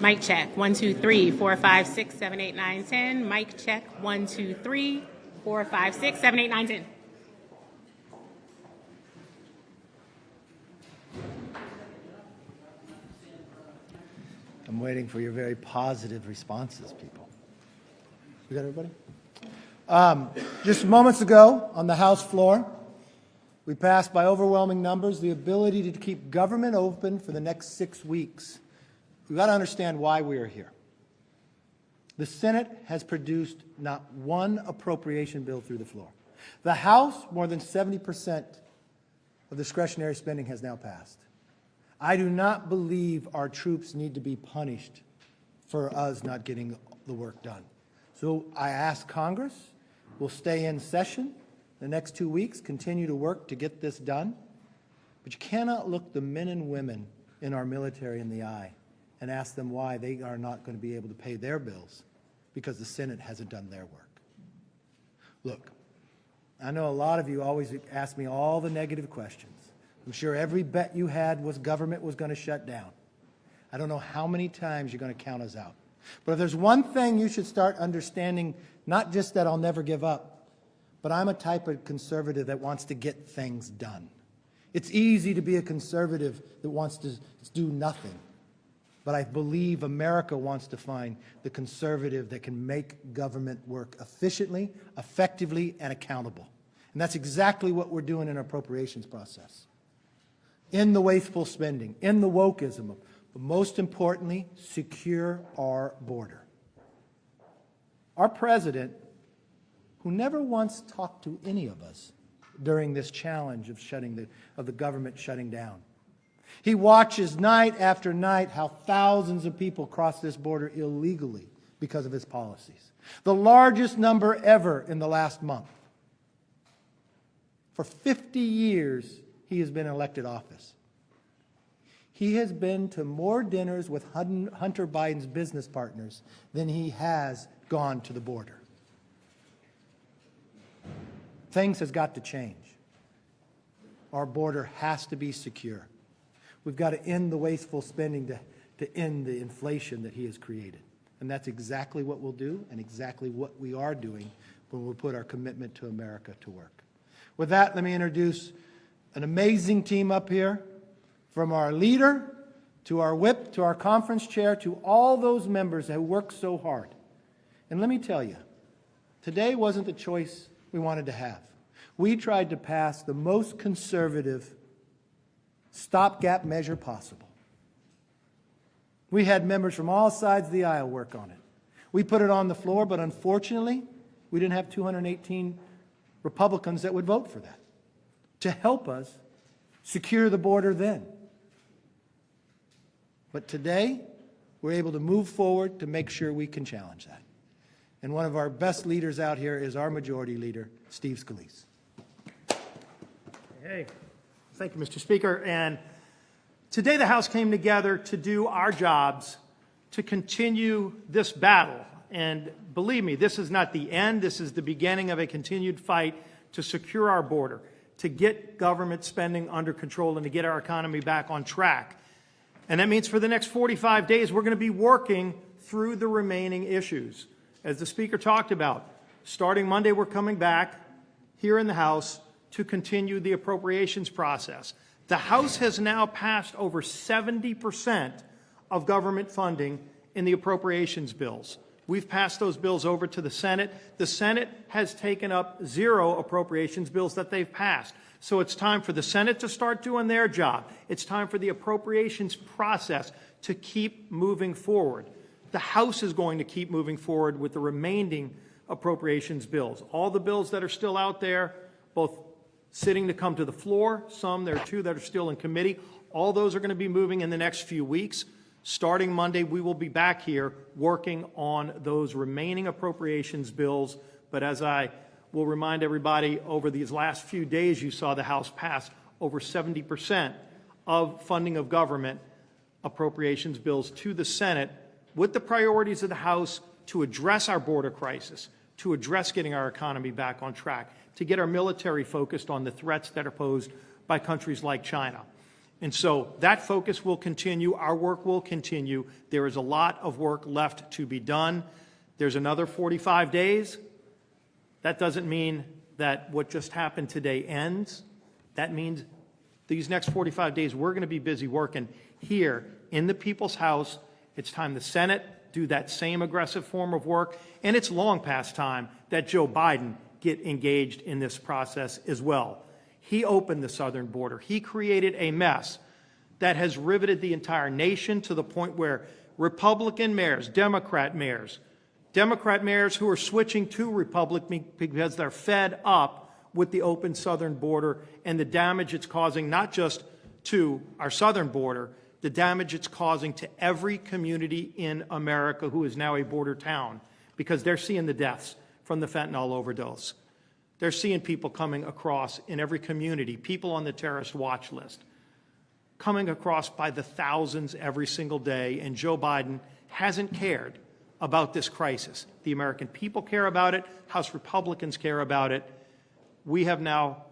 Mic check. 1, 2, 3, 4, 5, 6, 7, 8, 9, 10. Mic check. 1, 2, 3, 4, 5, 6, 7, 8, 9, 10. I'm waiting for your very positive responses, people. We got everybody? Just moments ago on the House floor, we passed by overwhelming numbers the ability to keep government open for the next 6 weeks. We've got to understand why we are here. The Senate has produced not one appropriation bill through the floor. The House, more than 70% of discretionary spending has now passed. I do not believe our troops need to be punished for us not getting the work done. So I ask Congress, we'll stay in session the next 2 weeks, continue to work to get this done. But you cannot look the men and women in our military in the eye and ask them why they are not going to be able to pay their bills because the Senate hasn't done their work. Look, I know a lot of you always ask me all the negative questions. I'm sure every bet you had was government was going to shut down. I don't know how many times you're going to count us out. But if there's one thing you should start understanding, not just that I'll never give up, but I'm a type of conservative that wants to get things done. It's easy to be a conservative that wants to do nothing. But I believe America wants to find the conservative that can make government work efficiently, effectively, and accountable. And that's exactly what we're doing in our appropriations process. In the wasteful spending, in the wokeism, but most importantly, secure our border. Our president, who never once talked to any of us during this challenge of the government shutting down. He watches night after night how thousands of people cross this border illegally because of his policies. The largest number ever in the last month. For 50 years, he has been in elected office. He has been to more dinners with Hunter Biden's business partners than he has gone to the border. Things has got to change. Our border has to be secure. We've got to end the wasteful spending to end the inflation that he has created. And that's exactly what we'll do and exactly what we are doing when we put our commitment to America to work. With that, let me introduce an amazing team up here, from our leader to our whip to our conference chair to all those members who worked so hard. And let me tell you, today wasn't the choice we wanted to have. We tried to pass the most conservative stopgap measure possible. We had members from all sides of the aisle work on it. We put it on the floor, but unfortunately, we didn't have 218 Republicans that would vote for that to help us secure the border then. But today, we're able to move forward to make sure we can challenge that. And one of our best leaders out here is our majority leader, Steve Scalise. Hey, thank you, Mr. Speaker. And today the House came together to do our jobs to continue this battle. And believe me, this is not the end. This is the beginning of a continued fight to secure our border, to get government spending under control, and to get our economy back on track. And that means for the next 45 days, we're going to be working through the remaining issues. As the Speaker talked about, starting Monday, we're coming back here in the House to continue the appropriations process. The House has now passed over 70% of government funding in the appropriations bills. We've passed those bills over to the Senate. The Senate has taken up 0 appropriations bills that they've passed. So it's time for the Senate to start doing their job. It's time for the appropriations process to keep moving forward. The House is going to keep moving forward with the remaining appropriations bills. All the bills that are still out there, both sitting to come to the floor, there are 2 that are still in committee. All those are going to be moving in the next few weeks. Starting Monday, we will be back here working on those remaining appropriations bills. But as I will remind everybody, over these last few days, you saw the House pass over 70% of funding of government appropriations bills to the Senate with the priorities of the House to address our border crisis, to address getting our economy back on track, to get our military focused on the threats that are posed by countries like China. And so that focus will continue. Our work will continue. There is a lot of work left to be done. There's another 45 days. That doesn't mean that what just happened today ends. That means these next 45 days, we're going to be busy working here in the People's House. It's time the Senate do that same aggressive form of work. And it's long past time that Joe Biden get engaged in this process as well. He opened the southern border. He created a mess that has riveted the entire nation to the point where Republican mayors, Democrat mayors who are switching to Republican because they're fed up with the open southern border and the damage it's causing not just to our southern border, the damage it's causing to every community in America who is now a border town, because they're seeing the deaths from the fentanyl overdose. They're seeing people coming across in every community, people on the terrorist watch list, coming across by the thousands every single day, and Joe Biden hasn't cared about this crisis. The American people care about it. House Republicans care about it. We have now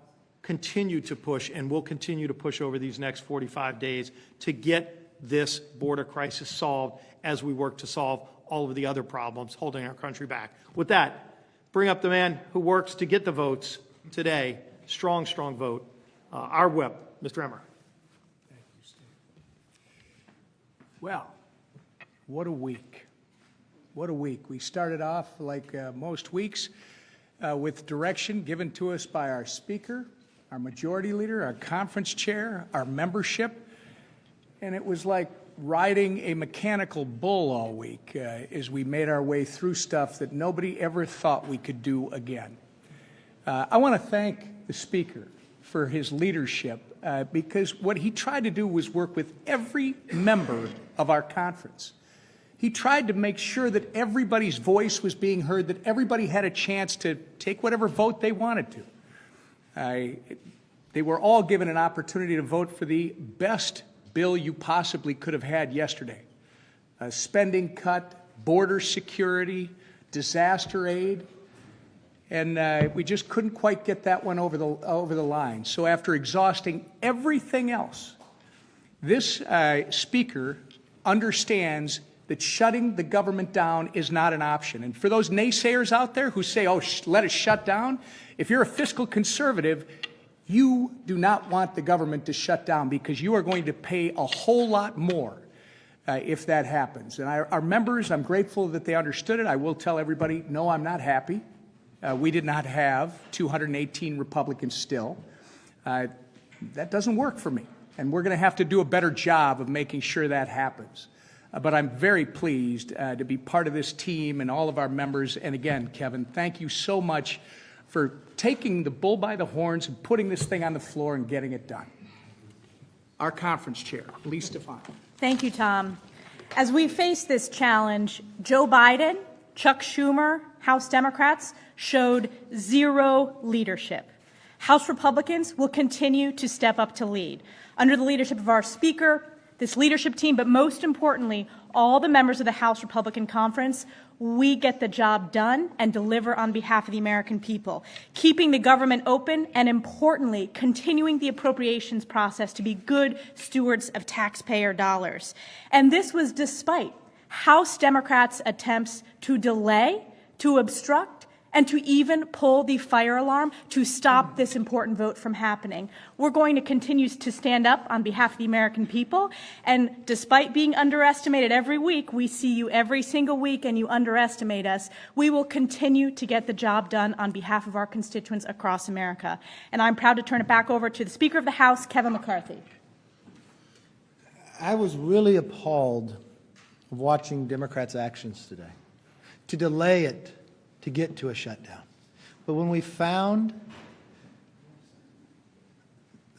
continued to push and will continue to push over these next 45 days to get this border crisis solved as we work to solve all of the other problems holding our country back. With that, bring up the man who works to get the votes today. Strong, strong vote. Our whip, Mr. Emmer. Thank you, Steve. Well, what a week. What a week. We started off, like most weeks, with direction given to us by our Speaker, our Majority Leader, our Conference Chair, our membership, and it was like riding a mechanical bull all week as we made our way through stuff that nobody ever thought we could do again. I want to thank the Speaker for his leadership because what he tried to do was work with every member of our conference. He tried to make sure that everybody's voice was being heard, that everybody had a chance to take whatever vote they wanted to. They were all given an opportunity to vote for the best bill you possibly could have had yesterday. A spending cut, border security, disaster aid, and we just couldn't quite get that one over the line. So after exhausting everything else, this Speaker understands that shutting the government down is not an option. And for those naysayers out there who say, oh, let us shut down, if you're a fiscal conservative, you do not want the government to shut down because you are going to pay a whole lot more if that happens. And our members, I'm grateful that they understood it. I will tell everybody, no, I'm not happy. We did not have 218 Republicans still. That doesn't work for me. And we're going to have to do a better job of making sure that happens. But I'm very pleased to be part of this team and all of our members. And again, Kevin, thank you so much for taking the bull by the horns and putting this thing on the floor and getting it done. Our conference chair, Lee Stefano. Thank you, Tom. As we face this challenge, Joe Biden, Chuck Schumer, House Democrats showed zero leadership. House Republicans will continue to step up to lead. Under the leadership of our Speaker, this leadership team, but most importantly, all the members of the House Republican Conference, we get the job done and deliver on behalf of the American people, keeping the government open and, importantly, continuing the appropriations process to be good stewards of taxpayer dollars. And this was despite House Democrats' attempts to delay, to obstruct, and to even pull the fire alarm to stop this important vote from happening. We're going to continue to stand up on behalf of the American people, and despite being underestimated every week, we see you every single week and you underestimate us, we will continue to get the job done on behalf of our constituents across America. And I'm proud to turn it back over to the Speaker of the House, Kevin McCarthy. I was really appalled of watching Democrats' actions today, to delay it, to get to a shutdown. But when we found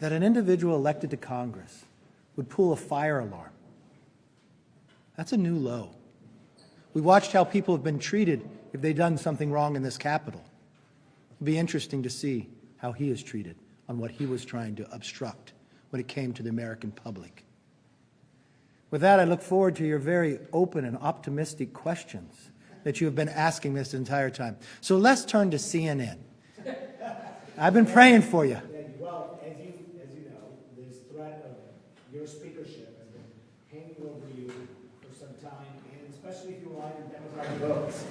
that an individual elected to Congress would pull a fire alarm, that's a new low. We watched how people have been treated if they've done something wrong in this Capitol. It'll be interesting to see how he is treated on what he was trying to obstruct when it came to the American public. With that, I look forward to your very open and optimistic questions that you have been asking this entire time. So let's turn to CNN. I've been praying for you. Well, as you know, there's threat of your speakership has been hanging over you for some time, and especially if you rely on Democratic votes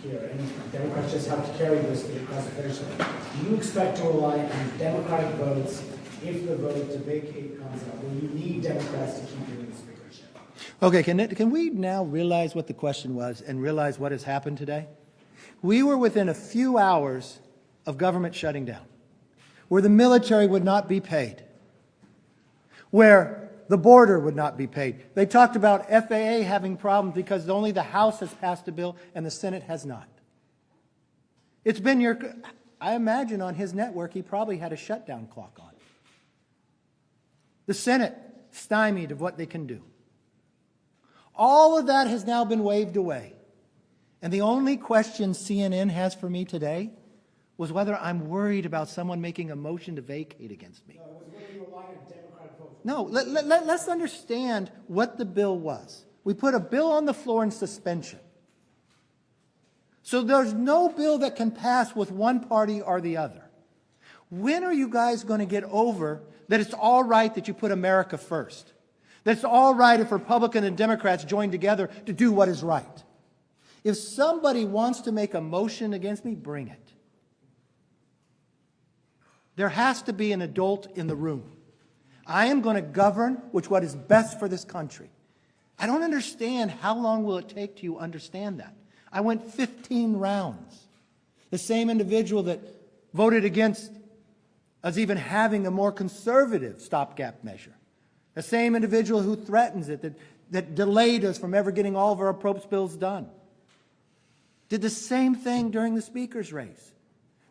here, and Democrats just have to carry this across the finish line. Do you expect to rely on Democratic votes if the vote to vacate comes up? Will you need Democrats to keep you in the speakership? Okay, can we now realize what the question was and realize what has happened today? We were within a few hours of government shutting down, where the military would not be paid, where the border would not be paid. They talked about FAA having problems because only the House has passed a bill and the Senate has not. It's been I imagine on his network he probably had a shutdown clock on. The Senate stymied of what they can do. All of that has now been waved away. And the only question CNN has for me today was whether I'm worried about someone making a motion to vacate against me. No, it was whether you rely on Democratic votes. No, let's understand what the bill was. We put a bill on the floor in suspension. So there's no bill that can pass with one party or the other. When are you guys going to get over that it's all right that you put America first? That it's all right if Republicans and Democrats join together to do what is right? If somebody wants to make a motion against me, bring it. There has to be an adult in the room. I am going to govern what is best for this country. I don't understand how long will it take to understand that. I went 15 rounds. The same individual that voted against us even having a more conservative stopgap measure. The same individual who threatens it, that delayed us from ever getting all of our appropriate bills done. Did the same thing during the speaker's race.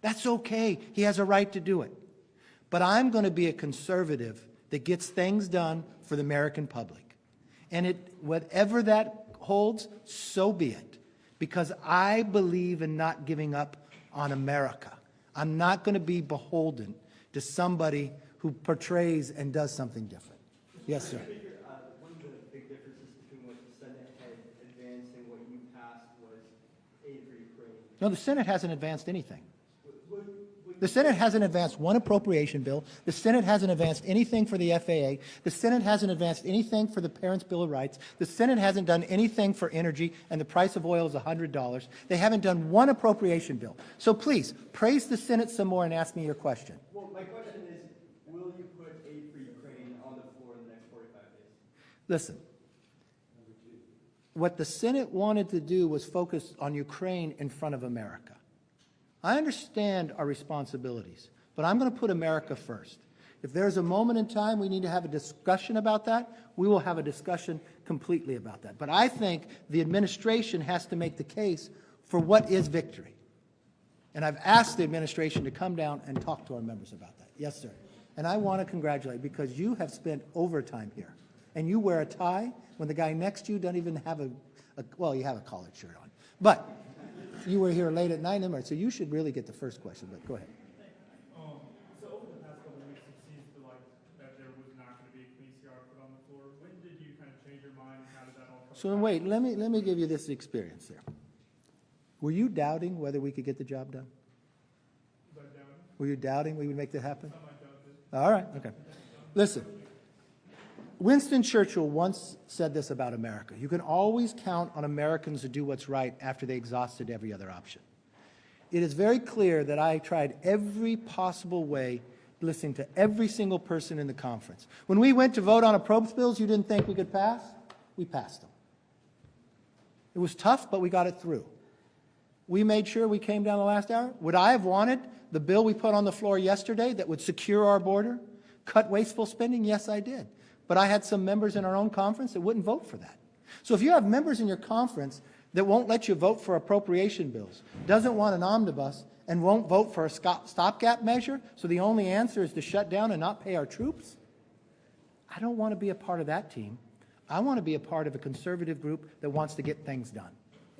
That's okay. He has a right to do it. But I'm going to be a conservative that gets things done for the American public. And whatever that holds, so be it. Because I believe in not giving up on America. I'm not going to be beholden to somebody who portrays and does something different. Yes, sir. One of the big differences between what the Senate had advanced and what you passed was aid for Ukraine. No, the Senate hasn't advanced anything. The Senate hasn't advanced one appropriation bill. The Senate hasn't advanced anything for the FAA. The Senate hasn't advanced anything for the Parents' Bill of Rights. The Senate hasn't done anything for energy, and the price of oil is $100. They haven't done one appropriation bill. So please, praise the Senate some more and ask me your question. Well, my question is, will you put aid for Ukraine on the floor in the next 45 days? Listen, what the Senate wanted to do was focus on Ukraine in front of America. I understand our responsibilities, but I'm going to put America first. If there's a moment in time we need to have a discussion about that, we will have a discussion completely about that. But I think the administration has to make the case for what is victory. And I've asked the administration to come down and talk to our members about that. Yes, sir. And I want to congratulate you because you have spent overtime here. And you wear a tie when the guy next to you doesn't even have well, you have a collared shirt on. But you were here late at night, so you should really get the first question, but go ahead. So over the past couple of weeks, it seems that there was not going to be a committee CR put on the floor. When did you kind of change your mind, and how did that all come So wait, let me give you this experience there. Were you doubting whether we could get the job done? Was I doubting? Were you doubting we would make that happen? Some I doubted. All right, okay. Listen, Winston Churchill once said this about America. You can always count on Americans to do what's right after they exhausted every other option. It is very clear that I tried every possible way, listening to every single person in the conference. When we went to vote on appropriations bills you didn't think we could pass, we passed them. It was tough, but we got it through. We made sure we came down the last hour. Would I have wanted the bill we put on the floor yesterday that would secure our border, cut wasteful spending? Yes, I did. But I had some members in our own conference that wouldn't vote for that. So if you have members in your conference that won't let you vote for appropriation bills, doesn't want an omnibus, and won't vote for a stopgap measure, so the only answer is to shut down and not pay our troops, I don't want to be a part of that team. I want to be a part of a conservative group that wants to get things done.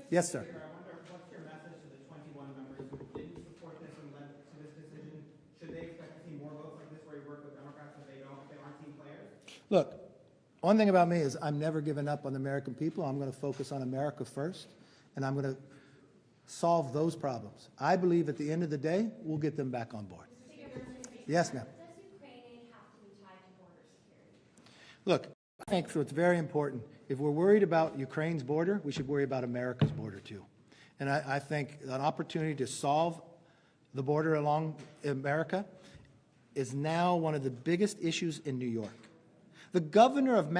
Yes, sir. I wonder, what's your message to the 21 members who didn't support this and led to this decision? Should they expect to see more votes like this where you work with Democrats if they aren't team players? Look, one thing about me is I'm never giving up on the American people. I'm going to focus on America first, and I'm going to solve those problems. I believe at the end of the day, we'll get them back on board. Yes, ma'am. Does Ukraine aid have to be tied to border security? Look, I think so it's very important. If we're worried about Ukraine's border, we should worry about America's border too. And I think an opportunity to solve the border along America is now one of the biggest issues in New York. The governor of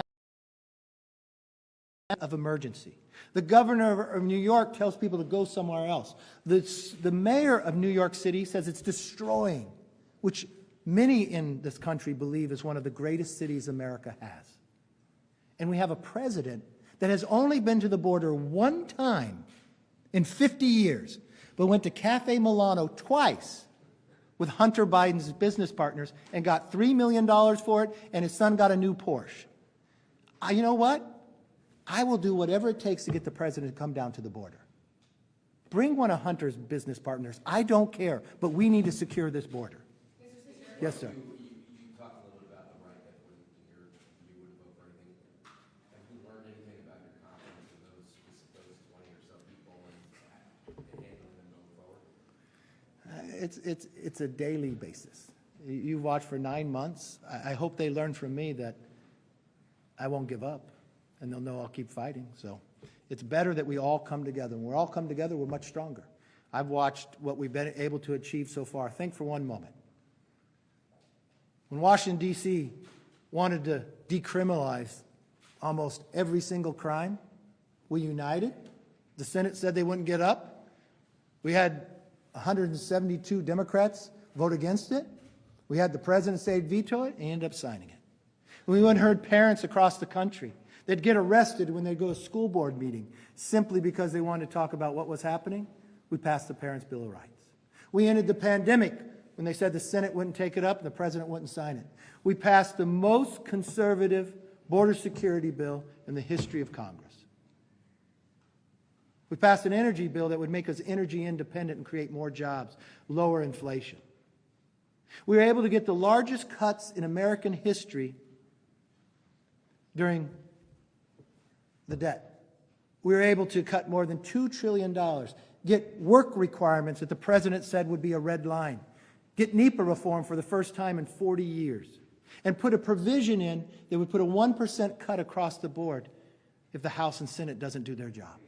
emergency. The governor of New York tells people to go somewhere else. The mayor of New York City says it's destroying, which many in this country believe is one of the greatest cities America has. And we have a president that has only been to the border one time in 50 years, but went to Cafe Milano twice with Hunter Biden's business partners and got $3 million for it, and his son got a new Porsche. You know what? I will do whatever it takes to get the president to come down to the border. Bring one of Hunter's business partners. I don't care, but we need to secure this border. Yes, sir. You talked a little bit about the right that you would vote for anything. Have you learned anything about your confidence in those 20 or so people and handling them going forward? It's a daily basis. You've watched for 9 months. I hope they learn from me that I won't give up, and they'll know I'll keep fighting. So it's better that we all come together. When we all come together, we're much stronger. I've watched what we've been able to achieve so far. Think for one moment. When Washington, D.C. wanted to decriminalize almost every single crime, we united. The Senate said they wouldn't get up. We had 172 Democrats vote against it. We had the president say he'd veto it, and he ended up signing it. We went and heard parents across the country. They'd get arrested when they'd go to a school board meeting simply because they wanted to talk about what was happening. We passed the Parents' Bill of Rights. We ended the pandemic when they said the Senate wouldn't take it up and the president wouldn't sign it. We passed the most conservative border security bill in the history of Congress. We passed an energy bill that would make us energy independent and create more jobs, lower inflation. We were able to get the largest cuts in American history during the debt. We were able to cut more than $2 trillion, get work requirements that the president said would be a red line, get NEPA reform for the first time in 40 years, and put a provision in that would put a 1% cut across the board if the House and Senate doesn't do their job.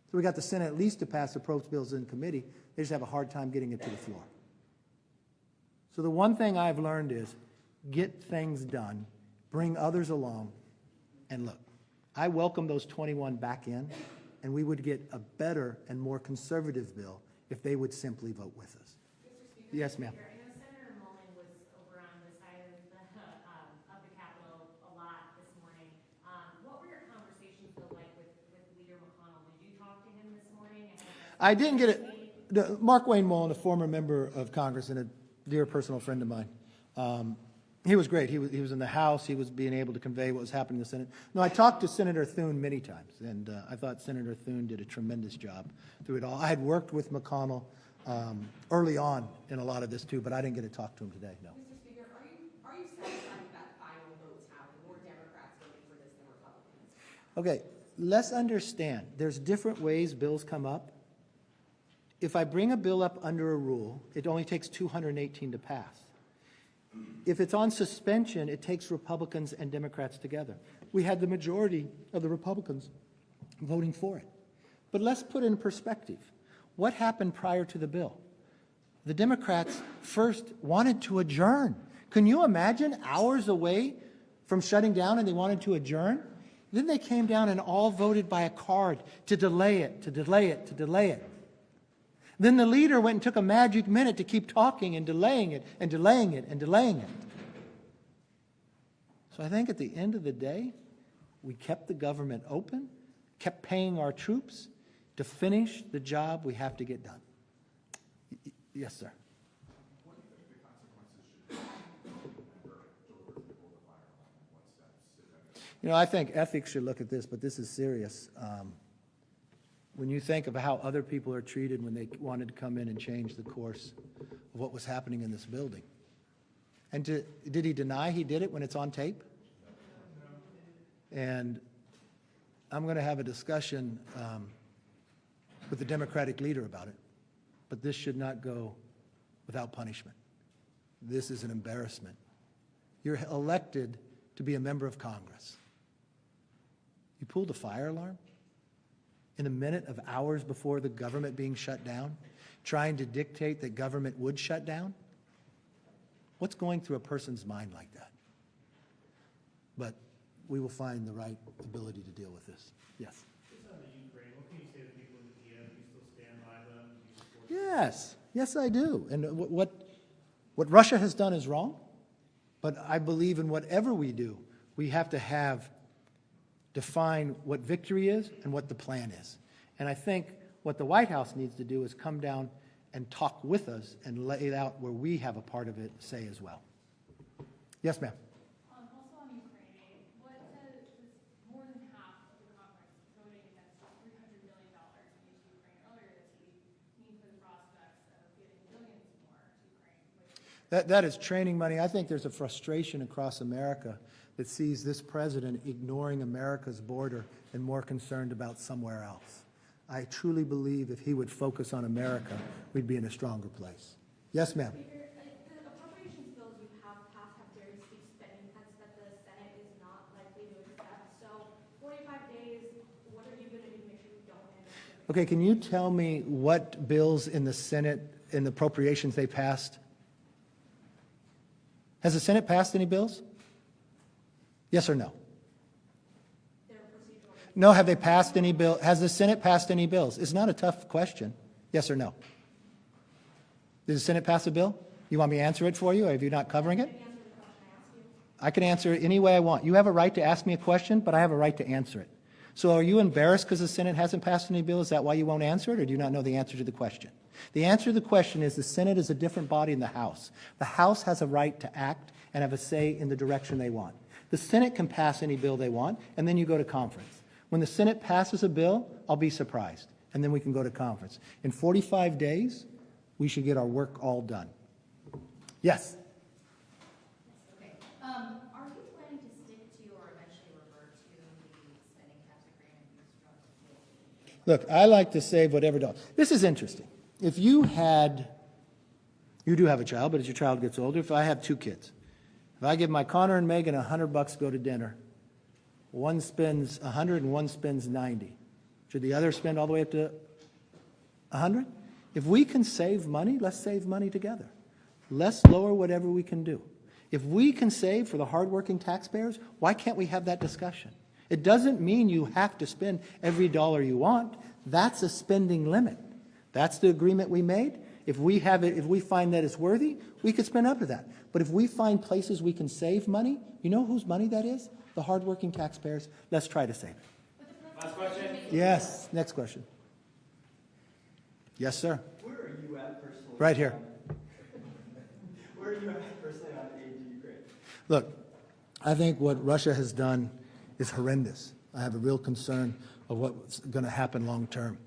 So we got the Senate at least to pass approach bills in committee. They just have a hard time getting it to the floor. So the one thing I've learned is get things done, bring others along, and look, I welcome those 21 back in, and we would get a better and more conservative bill if they would simply vote with us. Yes, ma'am. I know Senator Mullen was over on the side of the Capitol a lot this morning. What were your conversations like with Leader McConnell? Did you talk to him this morning? I didn't get it. Mark Wayne Mullen, a former member of Congress and a dear personal friend of mine, he was great. He was in the House. He was being able to convey what was happening in the Senate. No, I talked to Senator Thune many times, and I thought Senator Thune did a tremendous job through it all. I had worked with McConnell early on in a lot of this too, but I didn't get to talk to him today, no. Mr. Speaker, are you satisfied with that final vote tally? More Democrats voting for this than Republicans? Okay, let's understand. There's different ways bills come up. If I bring a bill up under a rule, it only takes 218 to pass. If it's on suspension, it takes Republicans and Democrats together. We had the majority of the Republicans voting for it. But let's put it in perspective. What happened prior to the bill? The Democrats first wanted to adjourn. Can you imagine hours away from shutting down and they wanted to adjourn? Then they came down and all voted by a card to delay it, to delay it, to delay it. Then the leader went and took a magic minute to keep talking and delaying it and delaying it and delaying it. So I think at the end of the day, we kept the government open, kept paying our troops to finish the job we have to get done. Yes, sir. You know, I think ethics should look at this, but this is serious. When you think of how other people are treated when they wanted to come in and change the course of what was happening in this building. And did he deny he did it when it's on tape? And I'm going to have a discussion with the Democratic leader about it, but this should not go without punishment. This is an embarrassment. You're elected to be a member of Congress. You pulled a fire alarm in a minute of hours before the government being shut down, trying to dictate that government would shut down? What's going through a person's mind like that? But we will find the right ability to deal with this. Yes? Just on the Ukraine, what can you say to people in Kiev? Do you still stand by them? Do you support Yes. Yes, I do. And what Russia has done is wrong, but I believe in whatever we do, we have to define what victory is and what the plan is. And I think what the White House needs to do is come down and talk with us and lay it out where we have a part of it say as well. Yes, ma'am. Also on Ukraine aid, what does more than half of the conference voting against $300 million into Ukraine earlier this week mean for the prospects of giving billions more to Ukraine? That is training money. I think there's a frustration across America that sees this president ignoring America's border and more concerned about somewhere else. I truly believe if he would focus on America, we'd be in a stronger place. Yes, ma'am. Speaker, the appropriations bills you have passed have very steep spending cuts that the Senate is not likely to accept. So 45 days, what are you going to do to make sure you don't end up? Okay, can you tell me what bills in the Senate, in the appropriations they passed? Has the Senate passed any bills? Yes or no? No, have they passed any bill? Has the Senate passed any bills? It's not a tough question. Yes or no? Did the Senate pass a bill? You want me to answer it for you, or are you not covering it? I can answer it any way I want. You have a right to ask me a question, but I have a right to answer it. So are you embarrassed because the Senate hasn't passed any bill? Is that why you won't answer it, or do you not know the answer to the question? The answer to the question is the Senate is a different body than the House. The House has a right to act and have a say in the direction they want. The Senate can pass any bill they want, and then you go to conference. When the Senate passes a bill, I'll be surprised, and then we can go to conference. In 45 days, we should get our work all done. Yes? Okay. Are you planning to stick to or eventually revert to the spending caps agreement you struck? Look, I like to save whatever dollars. This is interesting. If you do have a child, but as your child gets older, if I have 2 kids, if I give my Connor and Megan $100 to go to dinner, one spends 100 and one spends 90. Should the other spend all the way up to 100? If we can save money, let's save money together. Let's lower whatever we can do. If we can save for the hardworking taxpayers, why can't we have that discussion? It doesn't mean you have to spend every dollar you want. That's a spending limit. That's the agreement we made. If we find that it's worthy, we could spend up to that. But if we find places we can save money, you know whose money that is? The hardworking taxpayers. Let's try to save it. Last question. Yes. Next question. Yes, sir. Where are you at personally? Right here. Where are you at personally on aid to Ukraine? Look, I think what Russia has done is horrendous. I have a real concern of what's going to happen long term.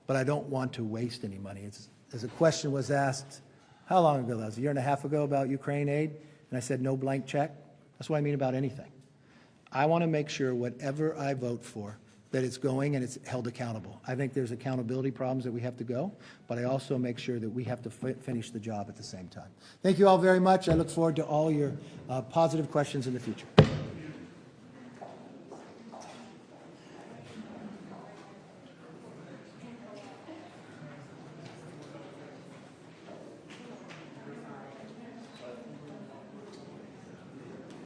But I don't want to waste any money. As a question was asked, how long ago? That was a year and a half ago about Ukraine aid. And I said no blank check. That's what I mean about anything. I want to make sure whatever I vote for, that it's going and it's held accountable. I think there's accountability problems that we have to go, but I also make sure that we have to finish the job at the same time. Thank you all very much. I look forward to all your positive questions in the future.